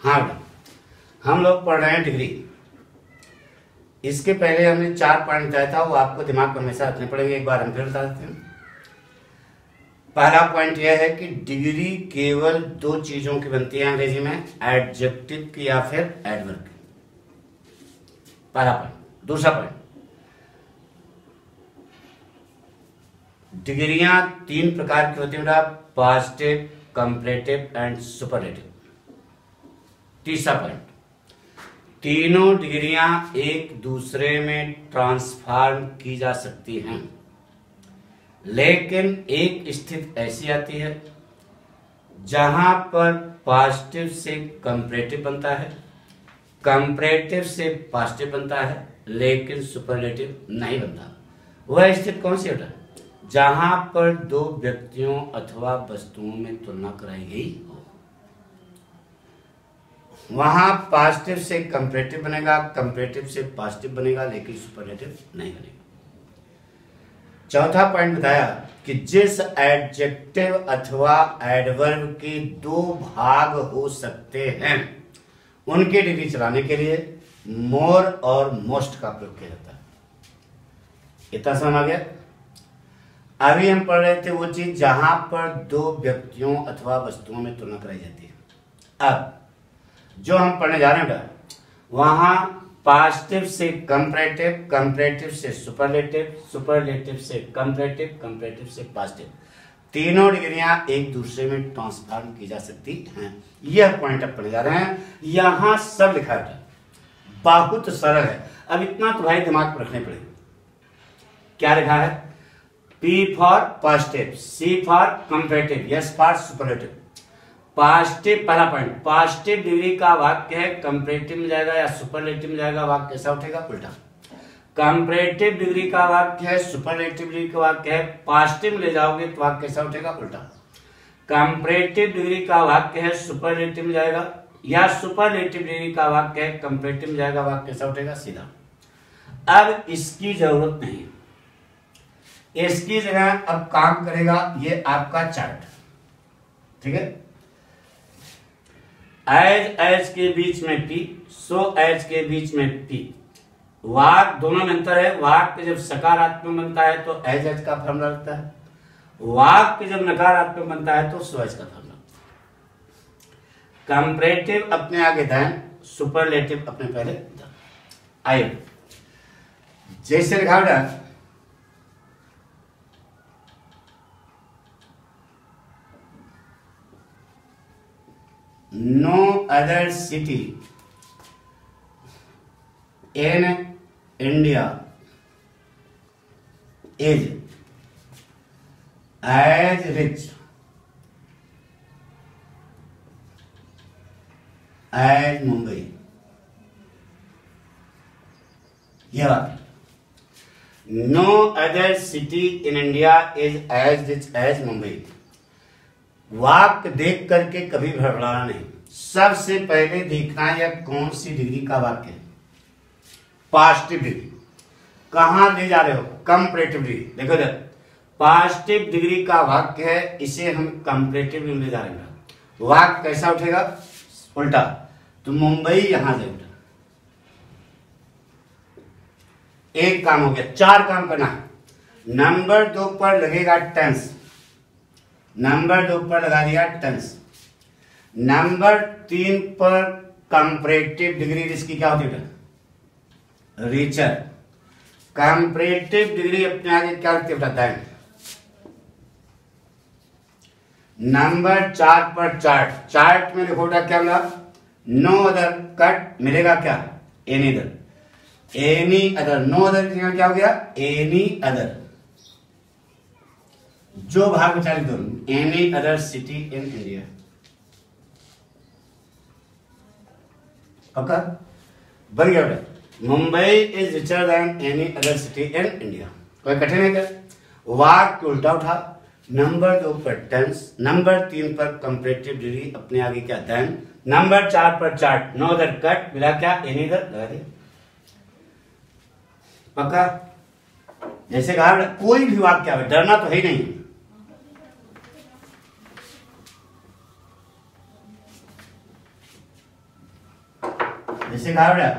हाँ बेटा, हम लोग पढ़ रहे हैं डिग्री। इसके पहले हमने 4 पॉइंट बताया था, वो आपको दिमाग में हमेशा रखने पड़ेंगे। एक बार हम फिर बता देते हैं। पहला पॉइंट यह है कि डिग्री केवल 2 चीजों की बनती है अंग्रेजी में, एडजेक्टिव की या फिर एडवर्ब की। पहला पॉइंट। दूसरा पॉइंट, डिग्रियां 3 प्रकार की होती है, पॉजिटिव, कंपैरेटिव एंड सुपरलेटिव। तीसरा पॉइंट, तीनों डिग्रियां एक दूसरे में ट्रांसफॉर्म की जा सकती हैं, लेकिन एक स्थिति ऐसी आती है जहां पर पॉजिटिव से कंपैरेटिव बनता है, कंपैरेटिव से पॉजिटिव बनता है, लेकिन सुपरलेटिव नहीं बनता। वह स्थिति कौन सी है? जहां पर 2 व्यक्तियों अथवा वस्तुओं में तुलना कराई गई हो, वहां पॉजिटिव से कंपैरेटिव बनेगा, कंपैरेटिव से पॉजिटिव बनेगा, लेकिन सुपरलेटिव नहीं बनेगा। चौथा पॉइंट बताया कि जिस एडजेक्टिव अथवा एडवर्ब के 2 भाग हो सकते हैं, उनके डिग्री चलाने के लिए मोर और मोस्ट का प्रयोग किया जाता है। इतना समझ आ गया? अभी हम पढ़ रहे थे वो चीज जहां पर 2 व्यक्तियों अथवा वस्तुओं में तुलना कराई जाती है। अब जो हम पढ़ने जा रहे हैं वहां पॉजिटिव से कंपैरेटिव, कंपैरेटिव से सुपरलेटिव, सुपरलेटिव से कंपैरेटिव, कंपैरेटिव से पॉजिटिव, तीनों डिग्रियां एक दूसरे में ट्रांसफॉर्म की जा सकती हैं। यह पॉइंट अब पढ़ने जा रहे हैं। यहां सब लिखा है, बहुत सरल है। अब इतना तो भाई दिमाग पर रखने पड़ेगा। क्या लिखा है? P for positive, C for comparative, S for superlative. Positive, पहला पॉइंट, पॉजिटिव डिग्री का वाक्य है कंपैरेटिव में जाएगा या सुपरलेटिव में जाएगा, वाक्य कैसा उठेगा? उल्टा। कंपैरेटिव डिग्री का वाक्य है, सुपरलेटिव डिग्री का वाक्य है, पॉजिटिव ले जाओगे तो वाक्य कैसा उठेगा? उल्टा। कंपैरेटिव डिग्री का वाक्य है, सुपरलेटिव में जाएगा, या सुपरलेटिव डिग्री का वाक्य है, कंपैरेटिव में जाएगा, वाक्य कैसा उठेगा? सीधा। अब इसकी जरूरत नहीं, इसकी जगह अब काम करेगा ये आपका चार्ट। ठीक है? एज के बीच में P, सो एज के बीच में P। वाक दोनों में अंतर है। वाक जब सकारात्मक बनता है तो एज का फॉर्मूला लगता है, वाक जब नकारात्मक बनता है तो सो एज का फॉर्मूला। कंपैरेटिव अपने आगे देन, सुपरलेटिव अपने पहले देन। आइए जैसे लिखा है, no other city in India is as rich as Mumbai। यह बात, no other city in India is as rich as Mumbai। वाक्य देख करके कभी भड़बड़ाना नहीं, सबसे पहले देखना है कौन सी डिग्री का वाक्य है। Positive degree. कहां ले जा रहे हो? Comparative degree. देखो इधर, पॉजिटिव डिग्री का वाक्य है, इसे हम कंपैरेटिव डिग्री ले जा रहे हैं। वाक्य कैसा उठेगा? उल्टा। तो मुंबई यहां से उठा। एक काम हो गया, 4 काम करना है। नंबर 2 पर लगेगा टेंस, नंबर 2 पर लगा दिया टेंस। नंबर 3 पर कंपैरेटिव डिग्री, इसकी क्या होती है? रीचर। कंपैरेटिव डिग्री अपने आगे क्या होती है? नंबर 4 पर चार्ट, चार्ट में लिखोगा क्या मिला? नो अदर कट, मिलेगा क्या? Any other, any other. No other क्या हो गया? Any other. जो भाग बचा लिख दो, any other city in India. पक्का? बन गया बेटा। Mumbai is richer than any other city in India. कोई कठिन है क्या? वाक्य उल्टा उठा। नंबर 2 पर टेंस, नंबर 3 पर कंपैरेटिव डिग्री, अपने आगे क्या? देन। नंबर 4 पर चार्ट, नो अदर कट, मिला क्या? एनी अदर, लगा दिया। पक्का? जैसे कहा कोई भी वाक्य आवे, डरना तो है ही नहीं। जैसे कहा बेटा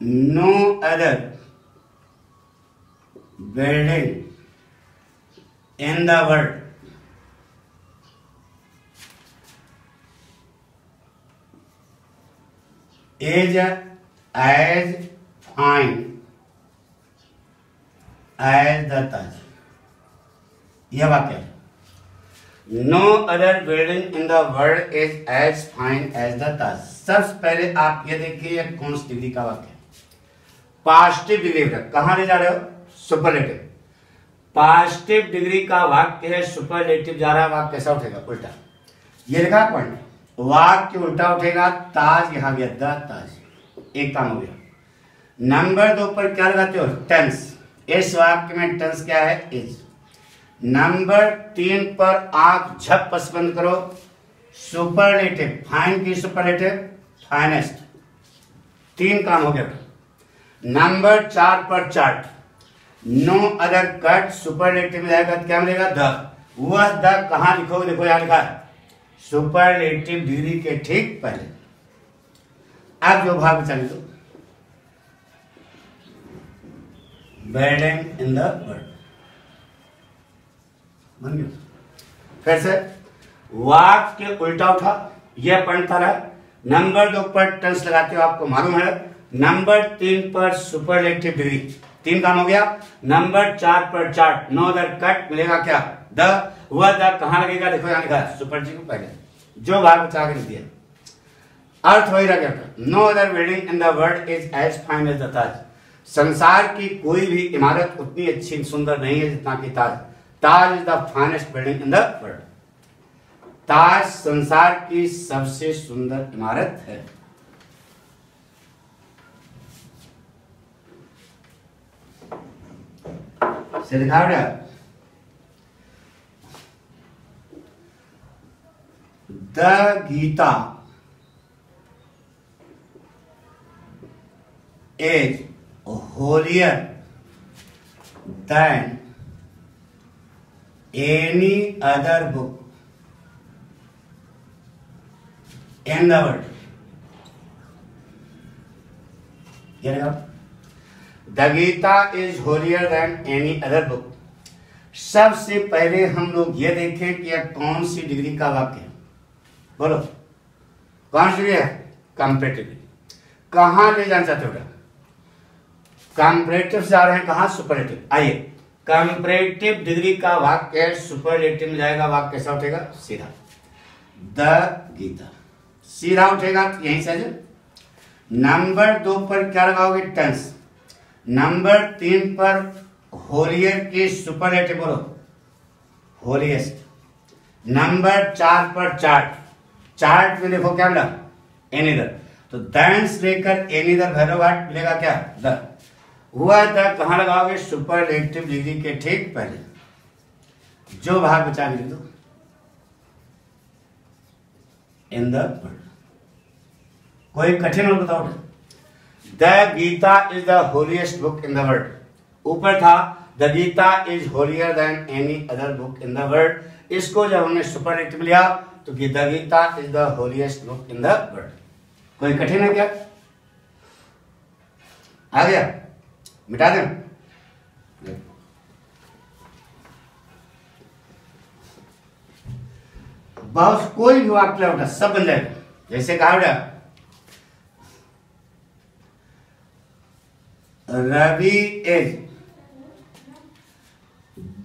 no other building in the world is as fine as the Taj। यह वाक्य है। No other building in the world is as fine as the Taj. सबसे पहले आप ये देखिए कौन सी डिग्री का वाक्य है। पॉजिटिव डिग्री कहां ले जा रहे हो? सुपरलेटिव। पॉजिटिव डिग्री का वाक्य है, सुपरलेटिव जा रहा है, वाक्य कैसा उठेगा? उल्टा। ये लिखा पॉइंट, वाक्य उल्टा उठेगा। ताज यहां गया द ताज, एक काम हो गया। नंबर 2 पर क्या लगाते हो? टेंस। इस वाक्य में टेंस क्या है? इज। नंबर 3 पर आप झपस बंद करो, सुपरलेटिव। फाइन की सुपरलेटिव फाइनेस्ट। 3 काम हो गया। नंबर 4 पर chart, no other cut, superlative में जाएगा क्या मिलेगा? द। वह द कहां लिखोगे? देखो यहां लिखा है सुपरलेटिव डिग्री के ठीक पहले। अब जो भाग बचा दो, बिल्डिंग इन द वर्ल्ड बन गया। फिर से वाक्य उल्टा उठा, यह पॉइंट था। नंबर 2 पर टेंस लगाते हो, आपको मालूम है। नंबर 3 पर सुपरलेटिव डिग्री, 3 काम हो गया। नंबर 4 पर चार्ट, नो अदर कट मिलेगा क्या? द। वह द कहां लगेगा? देखो यहां लिखा है सुपरलेटिव पहले, जो भाग बचा के लिख दिया। अर्थ वही रह गया। No other building in the world is as fine as the Taj. संसार की कोई भी इमारत उतनी अच्छी सुंदर नहीं है जितना कि Taj. Taj is the finest building in the world. Taj संसार की सबसे सुंदर इमारत है। से लिखा है the Gita is holier than any other book in the world। The Gita is holier than any other book. सबसे पहले हम लोग ये देखें कि यह कौन सी डिग्री का वाक्य है। बोलो कौन सी डिग्री है? कंपैरेटिव। कहां ले जाना चाहते हो? कंपैरेटिव से जा रहे हैं कहां? सुपरलेटिव। आइए, कंपैरेटिव डिग्री का वाक्य है, सुपरलेटिव में जाएगा, वाक्य कैसा उठेगा? सीधा। द गीता सीधा उठेगा, यहीं से। नंबर 2 पर क्या लगाओगे? टेंस। नंबर 3 पर होलियर की सुपरलेटिव, बोलो होलिएस्ट। नंबर 4 पर चार्ट, चार्ट में देखो क्या मिला? एनीदर। तो दैन से लेकर एनीदर वैल्यू व्हाट मिलेगा? क्या? द। वह द कहां लगाओगे? सुपरलेटिव डिग्री के ठीक पहले, जो भाग बचा लिख दो इन द वर्ल्ड। कोई कठिन और बताओ? The Gita is the holiest book in the world. ऊपर था the Gita is holier than any other book in the world. इसको जब हमने सुपरलेटिव लिया तो the Gita is the holiest book in the world. कोई कठिन है क्या? आ गया? मिटा दें। बहुत कोई भी वाक्य उठा सब बन जाएगा। जैसे कहा बेटा Ravi is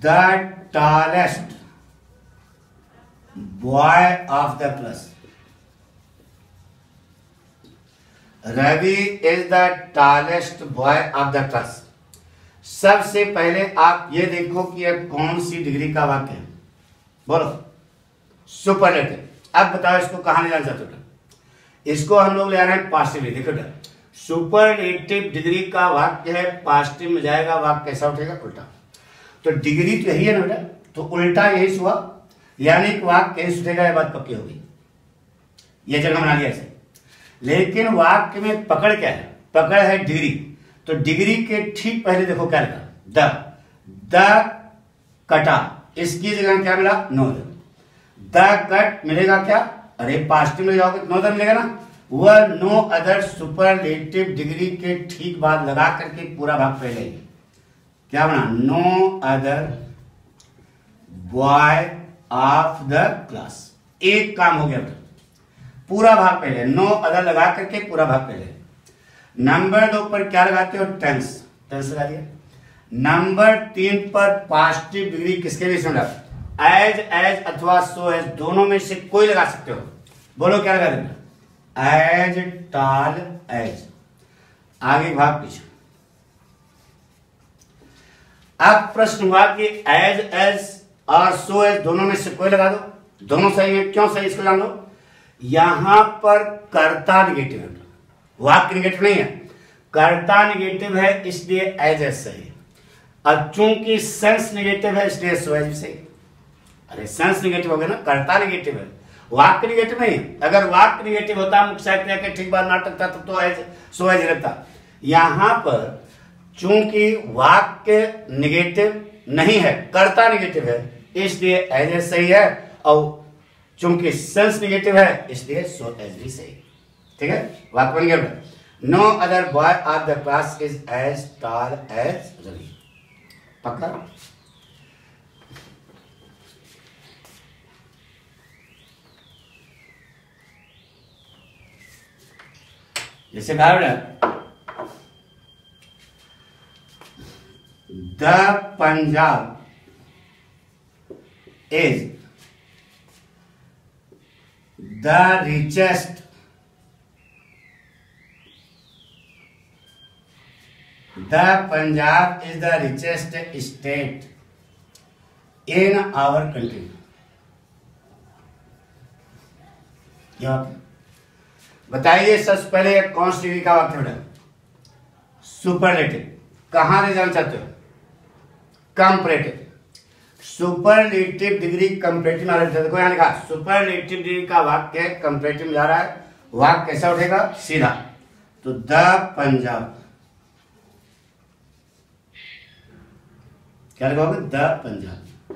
the tallest boy of the class. Ravi is the tallest boy of the class. सबसे पहले आप ये देखो कि यह कौन सी डिग्री का वाक्य है। बोलो सुपरलेटिव। अब बताओ इसको कहां ले जाना चाहते हो? इसको हम लोग ले आ रहे हैं पॉजिटिव। देखो बेटा सुपरलेटिव डिग्री का वाक्य है, पॉजिटिव में जाएगा, वाक्य कैसा उठेगा? उल्टा। तो डिग्री तो यही है ना बेटा, तो उल्टा यही हुआ, यानी कि वाक्य कैसे उठेगा? यह बात पक्की हो गई, यह जगह बना लिया ऐसे। लेकिन वाक्य में पकड़ क्या है? पकड़ है डिग्री। तो डिग्री के ठीक पहले देखो क्या लिखा? द कटा, इसकी जगह क्या मिला? नो। द कट मिलेगा क्या, अरे पास्ट में जाओगे नो अदर मिलेगा ना, वह नो अदर सुपरलेटिव डिग्री के ठीक बाद लगा करके पूरा भाग पहले क्या बना, no other boy of the class. एक काम हो गया, पूरा भाग पहले, नो अदर लगा करके पूरा भाग पहले। नंबर 2 पर क्या लगाते हो, टेंस, टेंस लगा दिया। नंबर 3 पर पॉजिटिव डिग्री किसके लिए सुना, एज, एज अथवा सो एज, दोनों में से कोई लगा सकते हो। बोलो क्या लगा देना, एज टाल एज, आगे भाग पीछे। अब प्रश्न हुआ कि एज, एज और सो एज दोनों में से कोई लगा दो, दोनों सही है, क्यों सही इसको जान लो। यहां पर कर्ता निगेटिव है, वाक्य निगेटिव नहीं है, कर्ता निगेटिव है इसलिए एज एज सही। अब चूंकि सेंस निगेटिव है इसलिए सो एज भी सही। अरे सेंस निगेटिव हो गया ना, कर्ता निगेटिव है, वाक्य निगेटिव नहीं। अगर वाक्य निगेटिव होता, मुख्य साहित्य के ठीक बात नाटक था, तब तो एज सो एज रहता। यहां पर चूंकि वाक्य निगेटिव नहीं है, कर्ता निगेटिव है, इसलिए एज एज सही है, और चूंकि सेंस निगेटिव है इसलिए सो एज भी सही। ठीक है, वाक्य बन गया। No other boy of the class is as tall as Ravi. पक्का। जैसे कहा the Punjab is the richest the Punjab is the richest state in our country. बताइए सबसे पहले कौन सी डिग्री का वाक्य बेटा, सुपरलेटिव। कहां ले जाना चाहते हो, कंपैरेटिव। सुपरलेटिव डिग्री कंपैरेटिव में देखो, यहां लिखा सुपरलेटिव डिग्री का वाक्य कंपैरेटिव में जा रहा है, वाक्य कैसा उठेगा, सीधा। तो द पंजाब क्या लगाओगे, द पंजाब।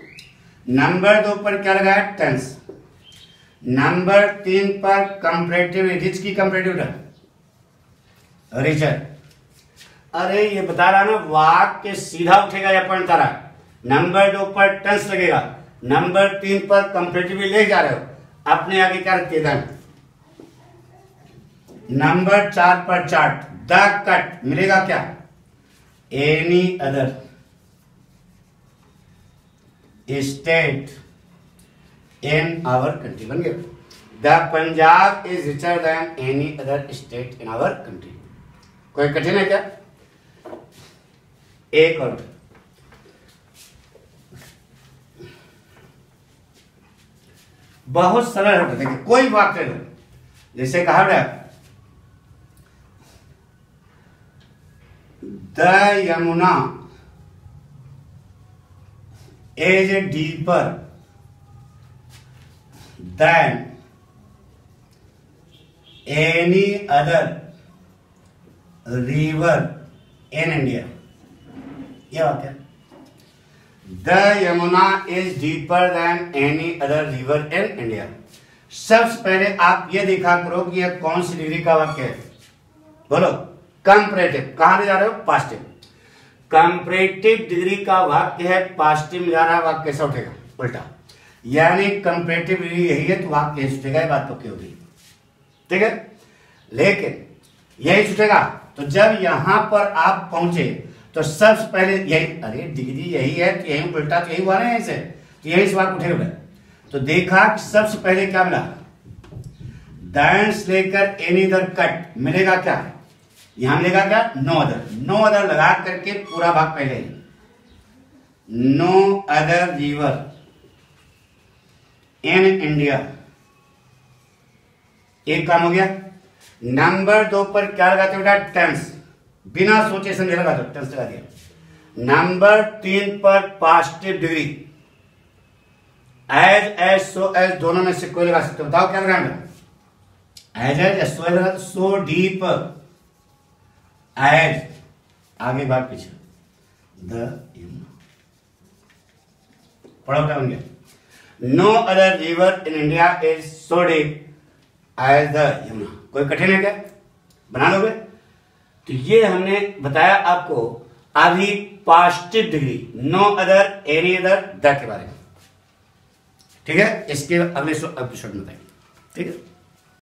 नंबर 2 पर क्या लगाया, टेंस। नंबर 3 पर कंपैरेटिव, रिच की कंपैरेटिव रिचर। अरे ये बता रहा ना, वाक्य सीधा उठेगा या पॉइंट आ रहा है। नंबर 2 पर टेंस लगेगा, नंबर 3 पर कंपैरेटिव ले जा रहे हो, अपने आगे क्या रखते हैं, नंबर 4 पर चार्ट, द कट मिलेगा क्या, any other state in our country. बन गया, the Punjab is richer than any other state in our country. कोई कठिन है क्या, एक और बहुत सरल है। देखिए कोई वाक्य लो, जैसे कहा the Yamuna is deeper than any other river in India. यह वाक्य, the Yamuna is deeper than any other river in India. सबसे पहले आप यह देखा करो कि यह कौन सी डिग्री का वाक्य है, बोलो, कंपैरेटिव। कहां ले जा रहे हो, पॉजिटिव। कंपैरेटिव डिग्री का वाक्य है, पॉजिटिव में जा रहा है, वाक्य कैसा उठेगा, उल्टा। यानी कंपैरेटिव डिग्री यही है तो वाक्य यही उठेगा, ये बात पक्की होगी। ठीक है, लेकिन यही उठेगा। तो जब यहां पर आप पहुंचे तो सबसे पहले यही, अरे डिग्री यही है तो यही उल्टा तो यही हुआ ना, यहीं से तो यही से वाक्य उठेगा। तो देखा कि सबसे पहले क्या मिला, दैंस लेकर एनी अदर कट मिलेगा क्या, यहां मिलेगा क्या, नो अदर। नो अदर लगा करके पूरा भाग पहले, no other river in India. एक काम हो गया। नंबर 2 पर क्या लगाते बेटा, टेंस, बिना सोचे समझे लगा दो, टेंस लगा दिया। नंबर 3 पर positive degree, as, as, so as, दोनों में से कोई लगा सकते हो, बताओ क्या लगाना, as, as, so as, so deep as, आगे बात पीछे, द यमुना। पढ़ो क्या बन गया। No other river in India is so deep as the Yamuna. कोई कठिन है क्या? बना लोगे? तो ये हमने बताया आपको अभी positive degree, no other any other the के बारे में। ठीक है, इसके अगले एपिसोड में बताएंगे। ठीक है।